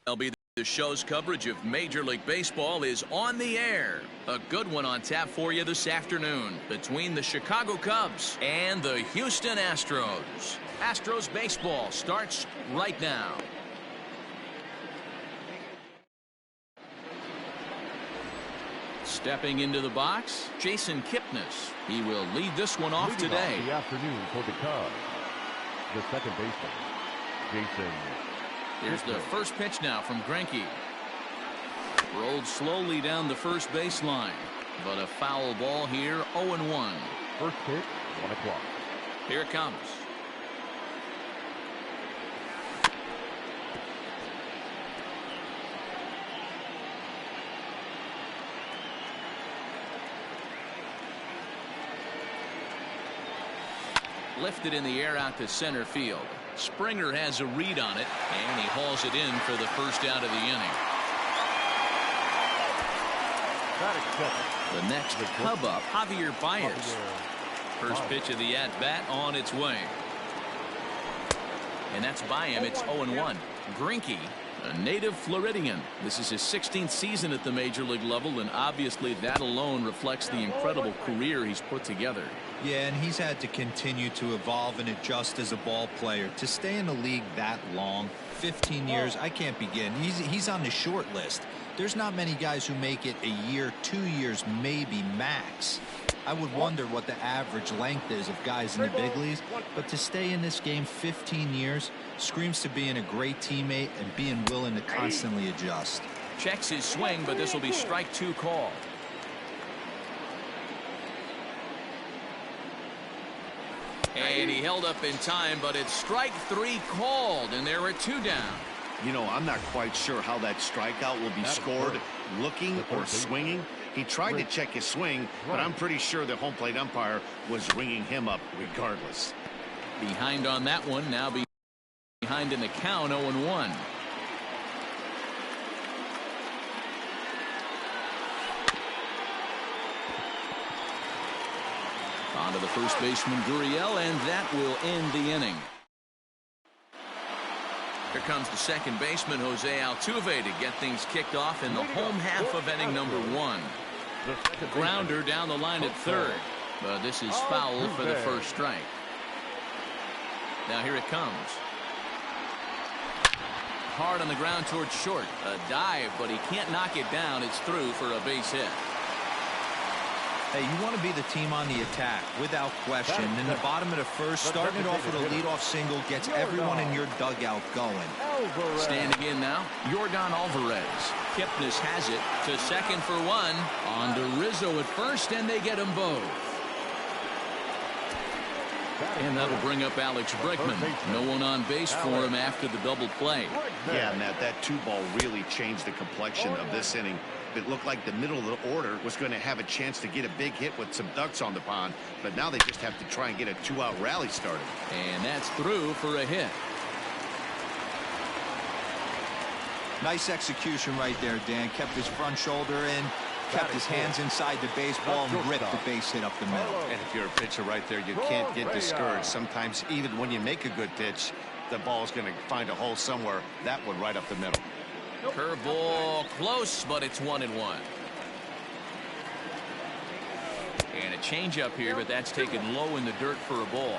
MLB The Show's coverage of Major League Baseball is on the air. A good one on tap for you this afternoon between the Chicago Cubs and the Houston Astros. Astros baseball starts right now. Stepping into the box, Jason Kipnis. He will lead this one off today. The afternoon for the Cubs, the second baseman, Jason. Here's the first pitch now from Greinke. Rolled slowly down the first baseline, but a foul ball here, 0-1. First pitch, 1 o'clock. Here it comes. Lifted in the air out to center field. Springer has a read on it, and he hauls it in for the first out of the inning. The next Cub up, Javier Baez. First pitch of the at-bat on its way. And that's by him. It's 0-1. Greinke, a native Floridian. This is his 16th season at the major league level, and obviously that alone reflects the incredible career he's put together. Yeah, and he's had to continue to evolve and adjust as a ball player. To stay in the league that long, 15 years, I can't begin. He's on the short list. There's not many guys who make it a year, 2 years, maybe max. I would wonder what the average length is of guys in the big leagues, but to stay in this game 15 years screams to being a great teammate and being willing to constantly adjust. Checks his swing, but this will be strike 2 call. And he held up in time, but it's strike 3 called, and there are 2 down. You know, I'm not quite sure how that strikeout will be scored. Looking or swinging. He tried to check his swing, but I'm pretty sure the home plate umpire was ringing him up regardless. Behind on that one, now behind in the count, 0-1. On to the first baseman, Gurriel, and that will end the inning. Here comes the second baseman, Jose Altuve, to get things kicked off in the home half of inning number 1. Grounder down the line at third, but this is foul for the first strike. Now here it comes. Hard on the ground towards short. A dive, but he can't knock it down. It's through for a base hit. Hey, you want to be the team on the attack, without question. In the bottom of the first, starting it off with a leadoff single gets everyone in your dugout going. Standing in now, Yordan Alvarez. Kipnis has it to second for 1. On to Rizzo at first, and they get them both. And that'll bring up Alex Bregman. No one on base for him after the double play. Yeah, Matt, that 2-ball really changed the complexion of this inning. It looked like the middle of the order was going to have a chance to get a big hit with some ducks on the pond, but now they just have to try and get a 2-out rally started. And that's through for a hit. Nice execution right there, Dan. Kept his front shoulder in, kept his hands inside the baseball, and ripped the base hit up the middle. And if you're a pitcher right there, you can't get discouraged. Sometimes even when you make a good pitch, the ball's going to find a hole somewhere. That one right up the middle. Curveball close, but it's 1-1. And a changeup here, but that's taken low in the dirt for a ball.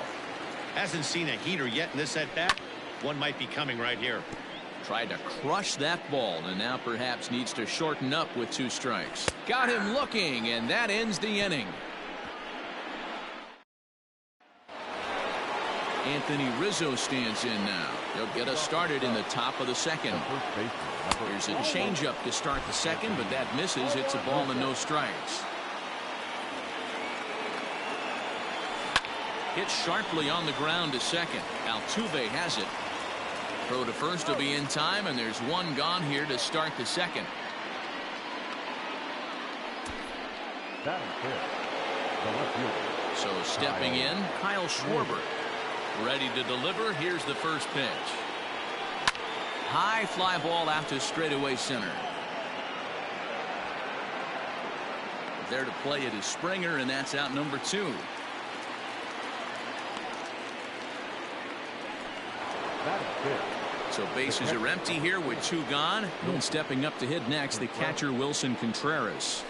Hasn't seen a heater yet in this at-bat. One might be coming right here. Tried to crush that ball, and now perhaps needs to shorten up with 2 strikes. Got him looking, and that ends the inning. Anthony Rizzo stands in now. He'll get us started in the top of the second. Here's a changeup to start the second, but that misses. It's a ball and no strikes. Hit sharply on the ground to second. Altuve has it. Throw to first will be in time, and there's 1 gone here to start the second. So stepping in, Kyle Schwarber. Ready to deliver. Here's the first pitch. High fly ball out to straightaway center. There to play it is Springer, and that's out number 2. So bases are empty here with 2 gone. And stepping up to hit next, the catcher Wilson Contreras.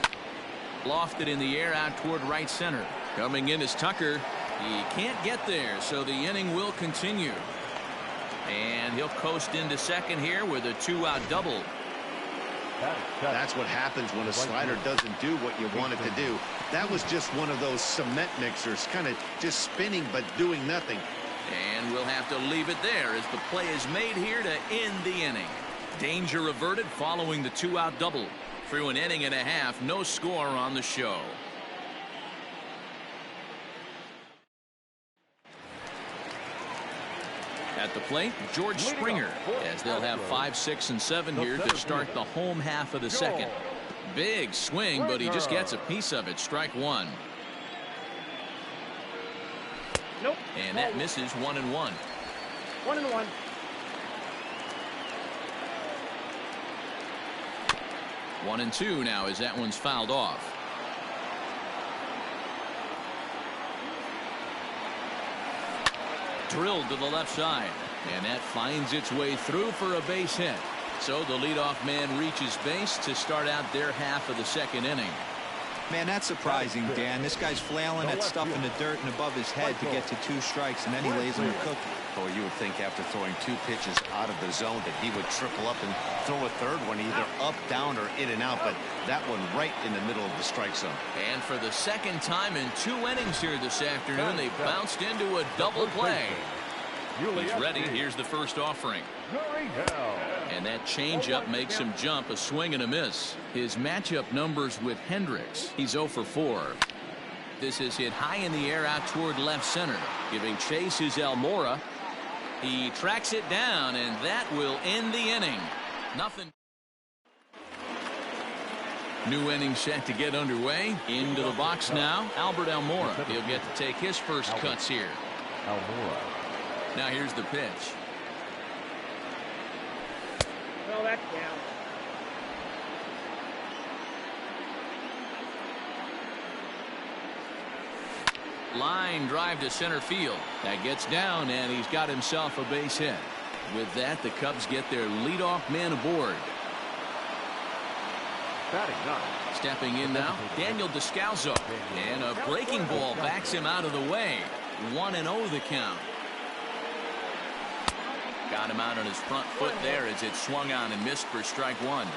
Lofted in the air out toward right center. Coming in is Tucker. He can't get there, so the inning will continue. And he'll coast into second here with a 2-out double. That's what happens when a slider doesn't do what you want it to do. That was just one of those cement mixers, kind of just spinning but doing nothing. And we'll have to leave it there as the play is made here to end the inning. Danger averted following the 2-out double. Through an inning and a half, no score on the show. At the plate, George Springer, as they'll have 5, 6, and 7 here to start the home half of the second. Big swing, but he just gets a piece of it. Strike 1. Nope. And that misses 1-1. 1-1. 1-2 now as that one's fouled off. Drilled to the left side, and that finds its way through for a base hit. So the leadoff man reaches base to start out their half of the second inning. Man, that's surprising, Dan. This guy's flailing at stuff in the dirt and above his head to get to 2 strikes, and then he lays him a cookie. Boy, you would think after throwing 2 pitches out of the zone that he would triple up and throw a third one either up, down, or in and out, but that one right in the middle of the strike zone. And for the second time in 2 innings here this afternoon, they bounced into a double play. He's ready. Here's the first offering. And that changeup makes him jump. A swing and a miss. His matchup numbers with Hendricks. He's 0 for 4. This is hit high in the air out toward left center. Giving chase is Almora. He tracks it down, and that will end the inning. Nothing. New inning set to get underway. Into the box now, Albert Almora. He'll get to take his first cuts here. Almora. Now here's the pitch. Well, that's down. Line drive to center field. That gets down, and he's got himself a base hit. With that, the Cubs get their leadoff man aboard. Stepping in now, Daniel Descalso. And a breaking ball backs him out of the way. 1-0 the count. Got him out on his front foot there as it swung on and missed for strike 1.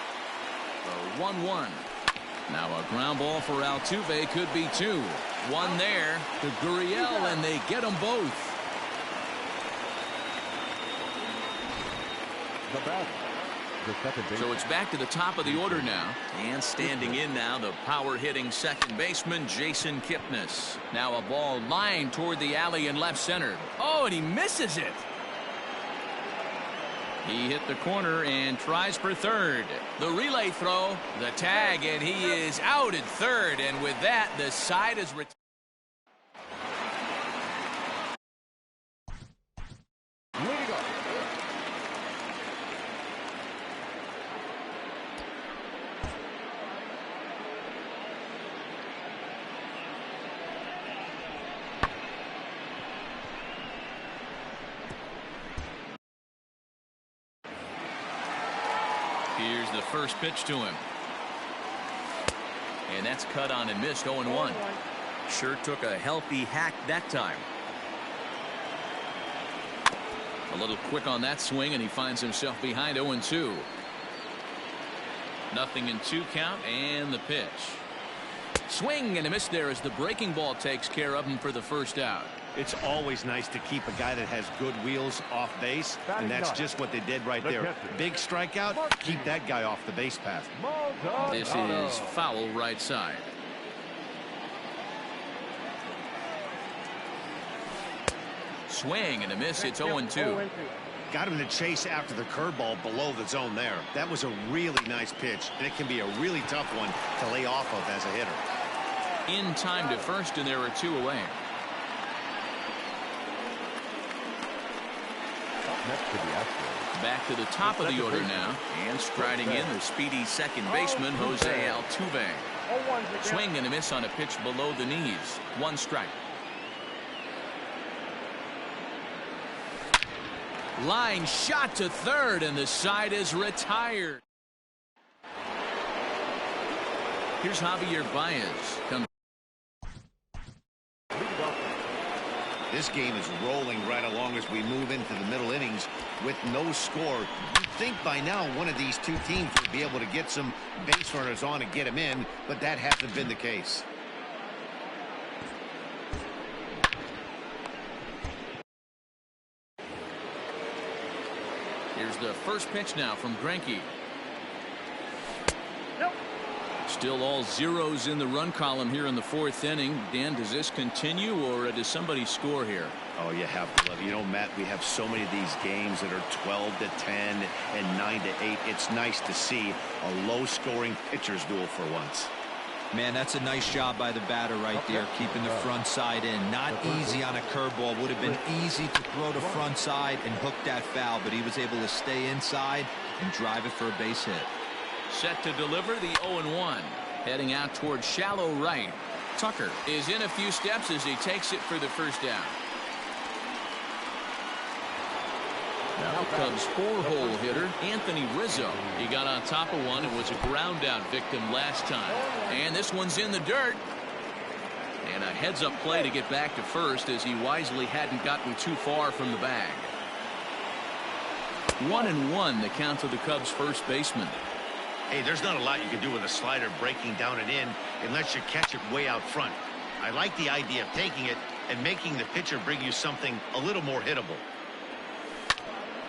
The 1-1. Now a ground ball for Altuve, could be 2. 1 there to Gurriel, and they get them both. So it's back to the top of the order now. And standing in now, the power-hitting second baseman, Jason Kipnis. Now a ball lined toward the alley in left center. Oh, and he misses it. He hit the corner and tries for third. The relay throw, the tag, and he is out at third. And with that, the side is retired. Here's the first pitch to him. And that's cut on and missed. 0-1. Sure took a healthy hack that time. A little quick on that swing, and he finds himself behind 0-2. Nothing in 2 count, and the pitch. Swing and a miss there as the breaking ball takes care of him for the first out. It's always nice to keep a guy that has good wheels off base, and that's just what they did right there. Big strikeout, keep that guy off the base path. This is foul right side. Swing and a miss. It's 0-2. Got him to chase after the curveball below the zone there. That was a really nice pitch, and it can be a really tough one to lay off of as a hitter. In time to first, and there are 2 away. Back to the top of the order now, and striding in the speedy second baseman, Jose Altuve. Swing and a miss on a pitch below the knees. 1 strike. Line shot to third, and the side is retired. Here's Javier Baez. This game is rolling right along as we move into the middle innings with no score. You'd think by now one of these two teams would be able to get some base runners on and get them in, but that hasn't been the case. Here's the first pitch now from Greinke. Nope. Still all zeros in the run column here in the fourth inning. Dan, does this continue, or does somebody score here? Oh, you have to love it. You know, Matt, we have so many of these games that are 12-10 and 9-8. It's nice to see a low-scoring pitcher's duel for once. Man, that's a nice job by the batter right there, keeping the front side in. Not easy on a curveball. Would have been easy to throw the front side and hook that foul, but he was able to stay inside and drive it for a base hit. Set to deliver the 0-1. Heading out towards shallow right. Tucker is in a few steps as he takes it for the first down. Now the Cubs' four-hole hitter, Anthony Rizzo. He got on top of one and was a ground-out victim last time. And this one's in the dirt. And a heads-up play to get back to first as he wisely hadn't gotten too far from the bag. 1-1 the count to the Cubs' first baseman. Hey, there's not a lot you can do with a slider breaking down and in unless you catch it way out front. I like the idea of taking it and making the pitcher bring you something a little more hittable.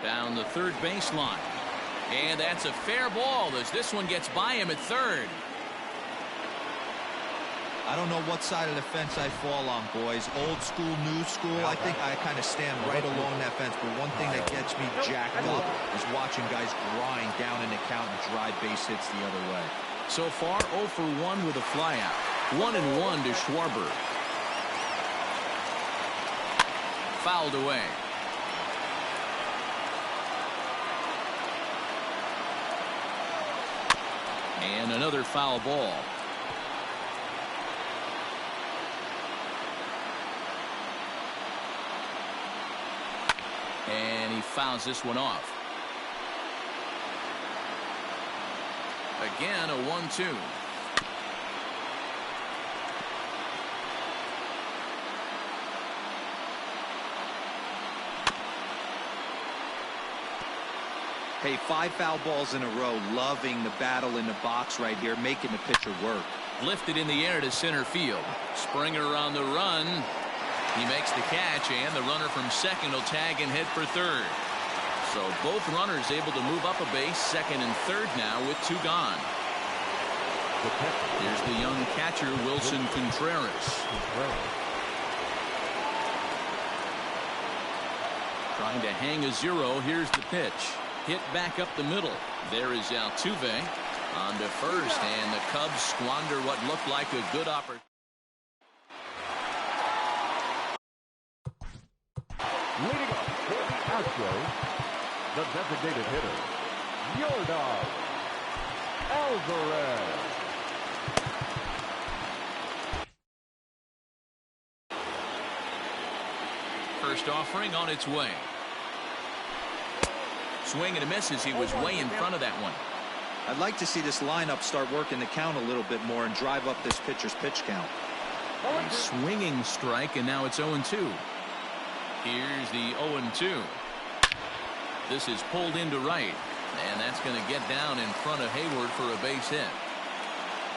Down the third baseline. And that's a fair ball as this one gets by him at third. I don't know what side of the fence I fall on, boys. Old school, new school. I think I kind of stand right along that fence. But one thing that gets me jacked up is watching guys grind down in the count and drive base hits the other way. So far, 0 for 1 with a flyout. 1-1 to Schwarber. Fouled away. And another foul ball. And he fouls this one off. Again, a 1-2. Hey, 5 foul balls in a row. Loving the battle in the box right here, making the pitcher work. Lifted in the air to center field. Springer on the run. He makes the catch, and the runner from second will tag and head for third. So both runners able to move up a base, second and third now with 2 gone. Here's the young catcher, Wilson Contreras. Trying to hang a 0. Here's the pitch. Hit back up the middle. There is Altuve on to first, and the Cubs squander what looked like a good opportunity. Leading up for the Astros, the designated hitter, Yordan Alvarez. First offering on its way. Swing and a miss as he was way in front of that one. I'd like to see this lineup start working the count a little bit more and drive up this pitcher's pitch count. A swinging strike, and now it's 0-2. Here's the 0-2. This is pulled into right, and that's going to get down in front of Hayward for a base hit.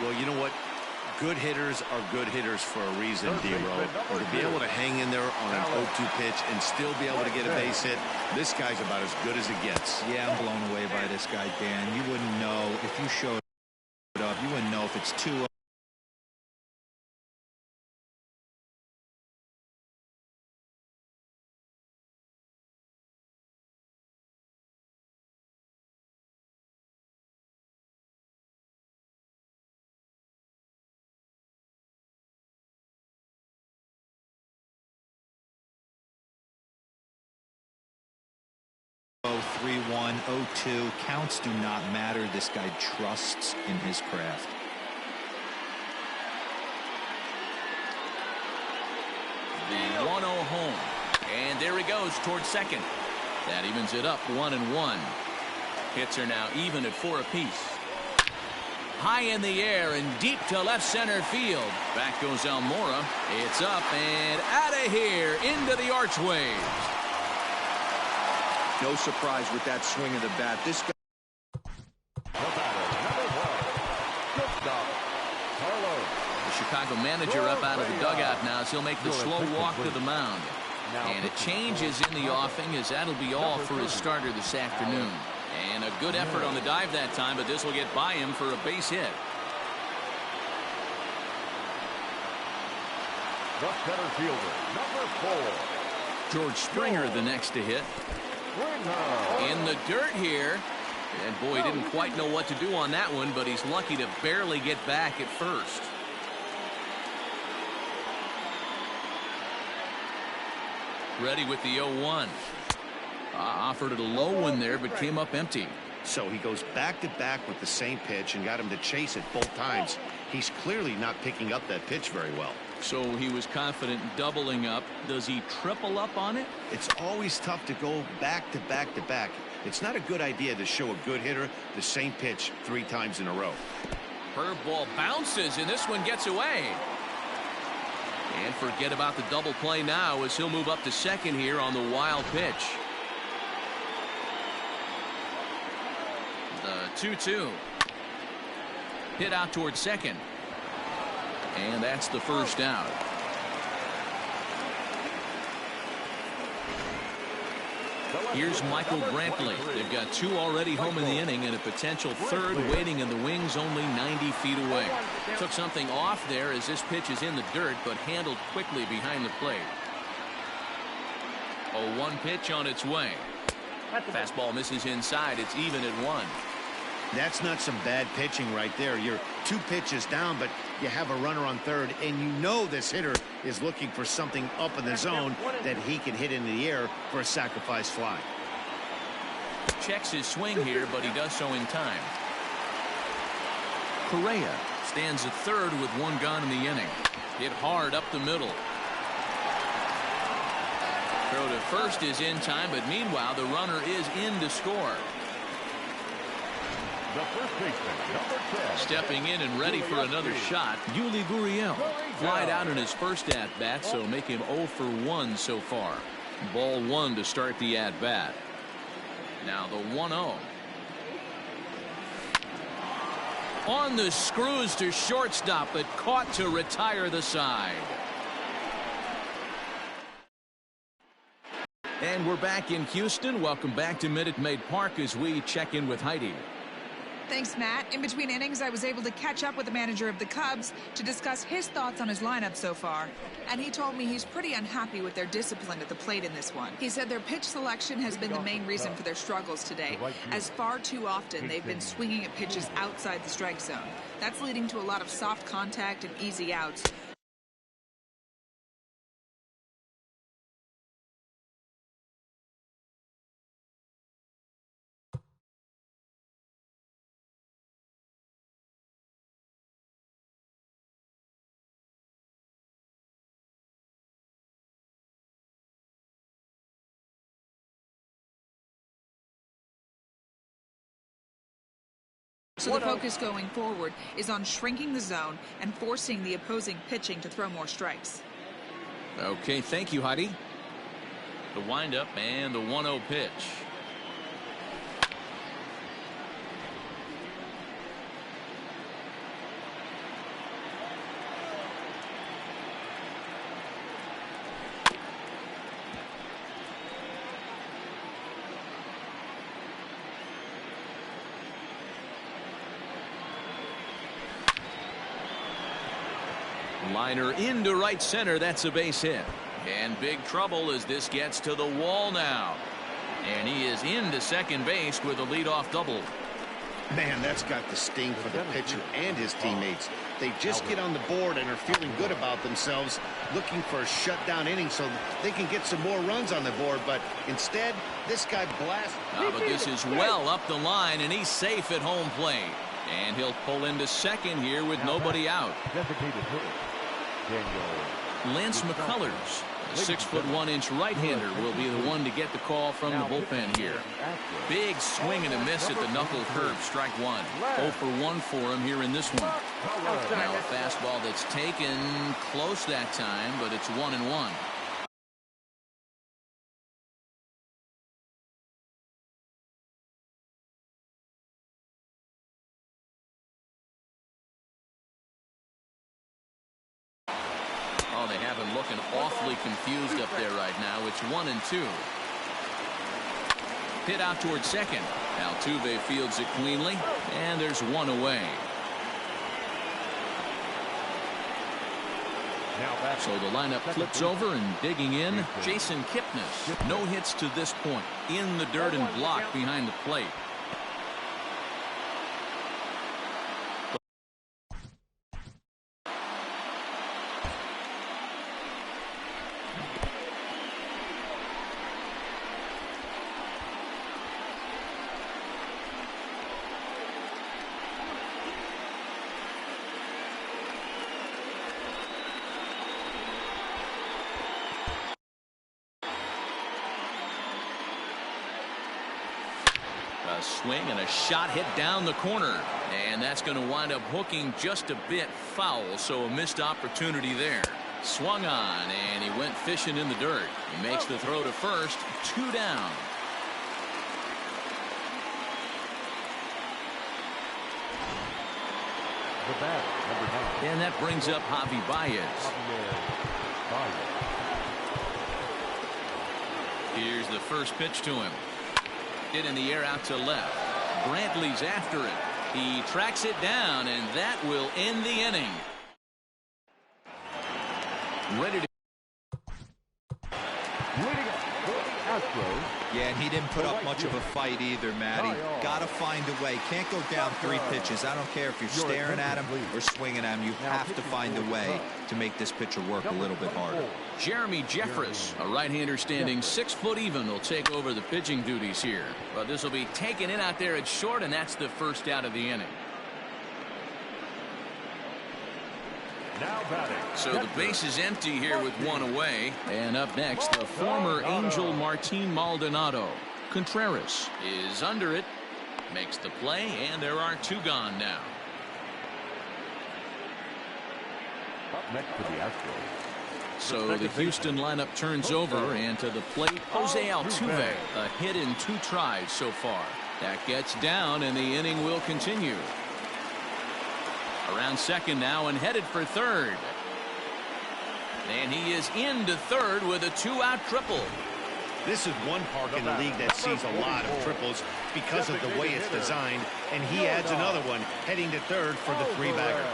Well, you know what? Good hitters are good hitters for a reason, D-Row. And to be able to hang in there on an 0-2 pitch and still be able to get a base hit, this guy's about as good as it gets. Yeah, I'm blown away by this guy, Dan. You wouldn't know if you showed up. You wouldn't know if it's 2-0. Oh, 3-1, 0-2. Counts do not matter. This guy trusts in his craft. The 1-0 home. And there he goes towards second. That evens it up 1-1. Hits are now even at 4 apiece. High in the air and deep to left center field. Back goes Almora. It's up and out of here into the archways. No surprise with that swing of the bat. This guy. The Chicago manager up out of the dugout now as he'll make the slow walk to the mound. And it changes in the offing as that'll be all for his starter this afternoon. And a good effort on the dive that time, but this will get by him for a base hit. The center fielder, number 4. George Springer the next to hit. In the dirt here. And boy, he didn't quite know what to do on that one, but he's lucky to barely get back at first. Ready with the 0-1. Offered it a low one there, but came up empty. So he goes back-to-back with the same pitch and got him to chase it both times. He's clearly not picking up that pitch very well. So he was confident in doubling up. Does he triple up on it? It's always tough to go back-to-back-to-back. It's not a good idea to show a good hitter the same pitch 3 times in a row. Curveball bounces, and this one gets away. And forget about the double play now as he'll move up to second here on the wild pitch. The 2-2. Hit out towards second. And that's the first out. Here's Michael Brantley. They've got 2 already home in the inning and a potential 3rd waiting in the wings only 90 feet away. Took something off there as this pitch is in the dirt, but handled quickly behind the plate. A 1 pitch on its way. Fastball misses inside. It's even at 1. That's not some bad pitching right there. You're 2 pitches down, but you have a runner on third, and you know this hitter is looking for something up in the zone that he can hit into the air for a sacrifice fly. Checks his swing here, but he does so in time. Correa stands at third with 1 gone in the inning. Hit hard up the middle. Throw to first is in time, but meanwhile the runner is in to score. The first baseman, number 10. Stepping in and ready for another shot, Yuli Gurriel. Flied out in his first at-bat, so make him 0 for 1 so far. Ball 1 to start the at-bat. Now the 1-0. On the screws to shortstop, but caught to retire the side. And we're back in Houston. Welcome back to Minute Maid Park as we check in with Heidi. Thanks, Matt. In between innings, I was able to catch up with the manager of the Cubs to discuss his thoughts on his lineup so far. And he told me he's pretty unhappy with their discipline at the plate in this one. He said their pitch selection has been the main reason for their struggles today, as far too often they've been swinging at pitches outside the strike zone. That's leading to a lot of soft contact and easy outs. So the focus going forward is on shrinking the zone and forcing the opposing pitching to throw more strikes. Okay, thank you, Heidi. The windup and the 1-0 pitch. Liner into right center. That's a base hit. And big trouble as this gets to the wall now. And he is into second base with a leadoff double. Man, that's got the sting for the pitcher and his teammates. They just get on the board and are feeling good about themselves, looking for a shutdown inning so they can get some more runs on the board. But instead, this guy blasts. But this is well up the line, and he's safe at home plate. And he'll pull into second here with nobody out. Designated hitter, Daniel. Lance McCullers 6'1" right-hander will be the one to get the call from the bullpen here. Big swing and a miss at the knuckle curve. Strike one. 0 for 1 for him here in this one. Now a fastball that's taken close that time, but it's 1-1. Oh, they have him looking awfully confused up there right now. It's 1-2. Hit out towards second. Altuve fields it cleanly, and there's one away. So the lineup flips over, and digging in, Jason Kipnis. No hits to this point. In the dirt and blocked behind the plate. A swing and a shot hit down the corner, and that's going to wind up hooking just a bit foul, so a missed opportunity there. Swung on, and he went fishing in the dirt. He makes the throw to first. 2 down. And that brings up Javi Baez. Here's the first pitch to him. Hit in the air out to left. Brantley's after it. He tracks it down, and that will end the inning. Ready to. Yeah, and he didn't put up much of a fight either, Matty. Got to find a way. Can't go down 3 pitches. I don't care if you're staring at him or swinging at him. You have to find a way to make this pitcher work a little bit harder. Jeremy Jeffress, a right-hander standing 6 foot even, will take over the pitching duties here. But this will be taken in out there at short, and that's the first out of the inning. So the base is empty here with 1 away. And up next, the former Angel Martin Maldonado. Contreras is under it, makes the play, and there are 2 gone now. Up next for the Astros. So the Houston lineup turns over, and to the plate, Jose Altuve. A hit in 2 tries so far. That gets down, and the inning will continue. Around second now and headed for third. And he is into third with a 2-out triple. This is one park in the league that sees a lot of triples because of the way it's designed, and he adds another one heading to third for the 3-bagger.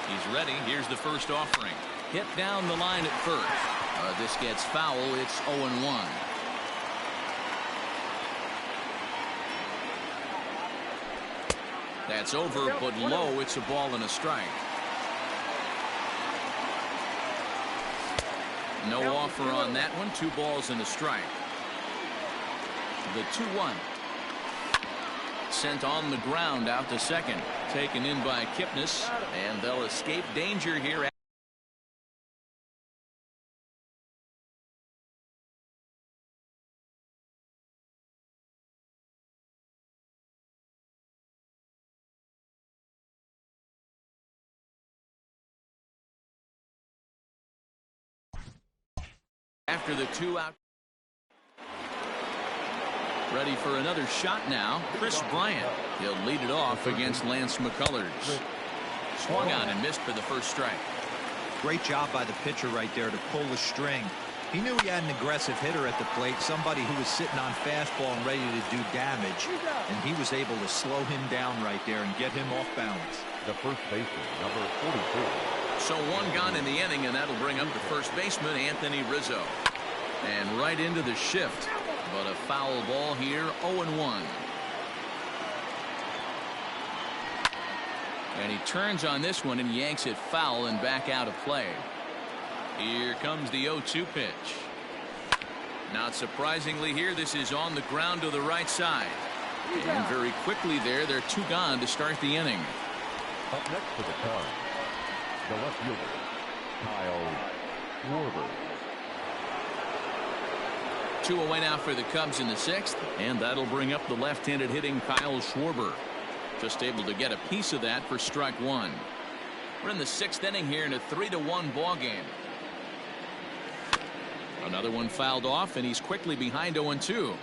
He's ready. Here's the first offering. Hit down the line at first. This gets foul. It's 0-1. That's over, but low. It's a ball and a strike. No offer on that one. 2 balls and a strike. The 2-1. Sent on the ground out to second. Taken in by Kipnis, and they'll escape danger here. After the 2-out. Ready for another shot now. Chris Bryant. He'll lead it off against Lance McCullers. Swung on and missed for the first strike. Great job by the pitcher right there to pull the string. He knew he had an aggressive hitter at the plate, somebody who was sitting on fastball and ready to do damage, and he was able to slow him down right there and get him off balance. The first baseman, number 42. So 1 gone in the inning, and that'll bring up the first baseman, Anthony Rizzo. And right into the shift, but a foul ball here, 0-1. And he turns on this one and yanks it foul and back out of play. Here comes the 0-2 pitch. Not surprisingly here, this is on the ground to the right side. And very quickly there, they're 2 gone to start the inning. Up next for the Cubs, the left fielder, Kyle Schwarber. Two away now for the Cubs in the sixth, and that'll bring up the left-handed hitting Kyle Schwarber. Just able to get a piece of that for strike one. We're in the sixth inning here in a 3-1 ball game. Another one fouled off, and he's quickly behind 0-2.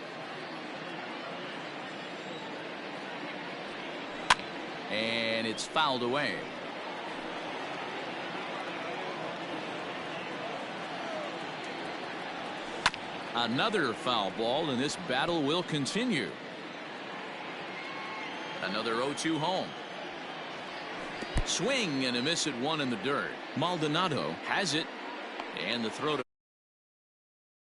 And it's fouled away. Another foul ball, and this battle will continue. Another 0-2 home. Swing and a miss at one in the dirt. Maldonado has it, and the throw to